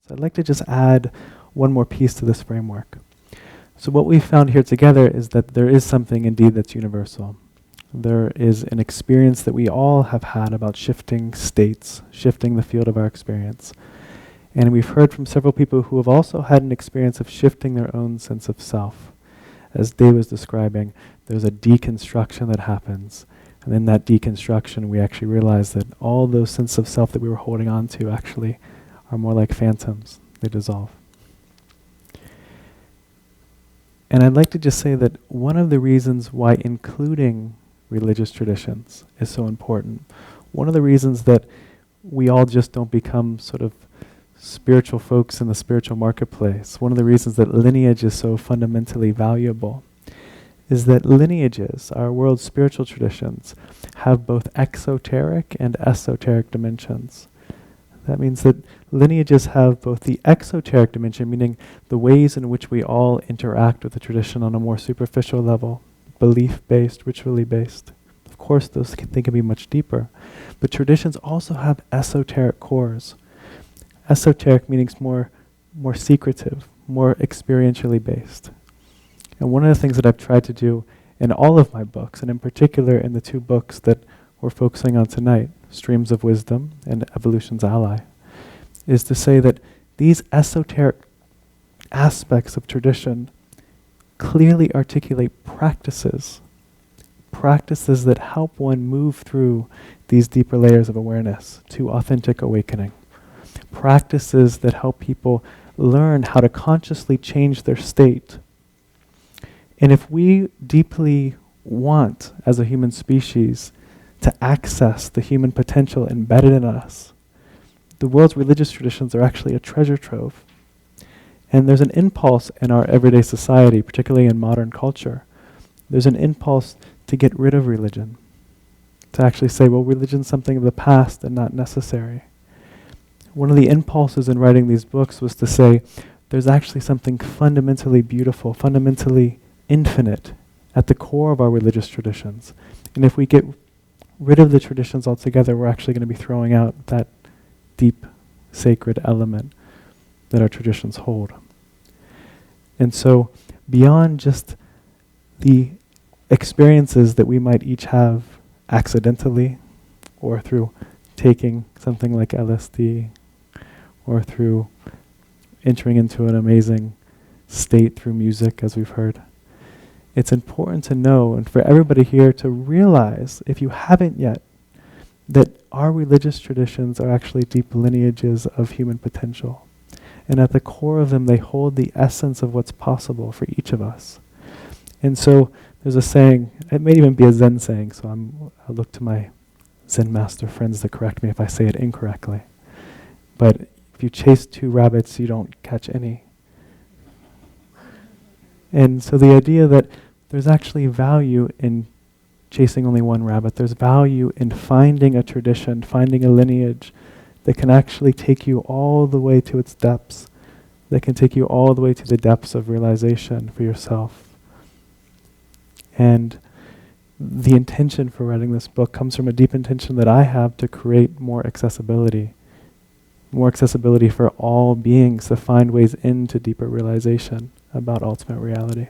So I'd like to just add one more piece to this framework. So what we found here together is that there is something indeed that's universal. There is an experience that we all have had about shifting states, shifting the field of our experience. And we've heard from several people who have also had an experience of shifting their own sense of self. As Dave was describing, there's a deconstruction that happens. And in that deconstruction, we actually realize that all those senses of self that we were holding on to actually are more like phantoms. They dissolve. And I'd like to just say that one of the reasons why including religious traditions is so important, one of the reasons that we all just don't become sort of spiritual folks in the spiritual marketplace, one of the reasons that lineage is so fundamentally valuable, is that lineages, our world's spiritual traditions, have both exoteric and esoteric dimensions. That means that lineages have both the exoteric dimension, meaning the ways in which we all interact with the tradition on a more superficial level, belief-based, ritually based. Of course, those can be much deeper. But traditions also have esoteric cores. Esoteric meaning more secretive, more experientially based. And one of the things that I've tried to do in all of my books, and in particular in the two books that we're focusing on tonight, Streams of Wisdom and Evolution's Ally, is to say that these esoteric aspects of tradition clearly articulate practices that help one move through these deeper layers of awareness to authentic awakening. Practices that help people learn how to consciously change their state. And if we deeply want, as a human species, to access the human potential embedded in us, the world's religious traditions are actually a treasure trove. And there's an impulse in our everyday society, particularly in modern culture. There's an impulse to get rid of religion, to actually say, well, religion's something of the past and not necessary. One of the impulses in writing these books was to say, there's actually something fundamentally beautiful, fundamentally infinite at the core of our religious traditions. And if we get rid of the traditions altogether, we're actually going to be throwing out that deep, sacred element that our traditions hold. And so, beyond just the experiences that we might each have accidentally, or through taking something like LSD, or through entering into an amazing state through music, as we've heard, it's important to know, and for everybody here to realize, if you haven't yet, that our religious traditions are actually deep lineages of human potential. And at the core of them, they hold the essence of what's possible for each of us. And so there's a saying, it may even be a Zen saying, so I'll look to my Zen master friends to correct me if I say it incorrectly. But if you chase two rabbits, you don't catch any. And so the idea that there's actually value in chasing only one rabbit. There's value in finding a tradition, finding a lineage that can actually take you all the way to its depths, that can take you all the way to the depths of realization for yourself. And the intention for writing this book comes from a deep intention that I have to create more accessibility for all beings to find ways into deeper realization about ultimate reality.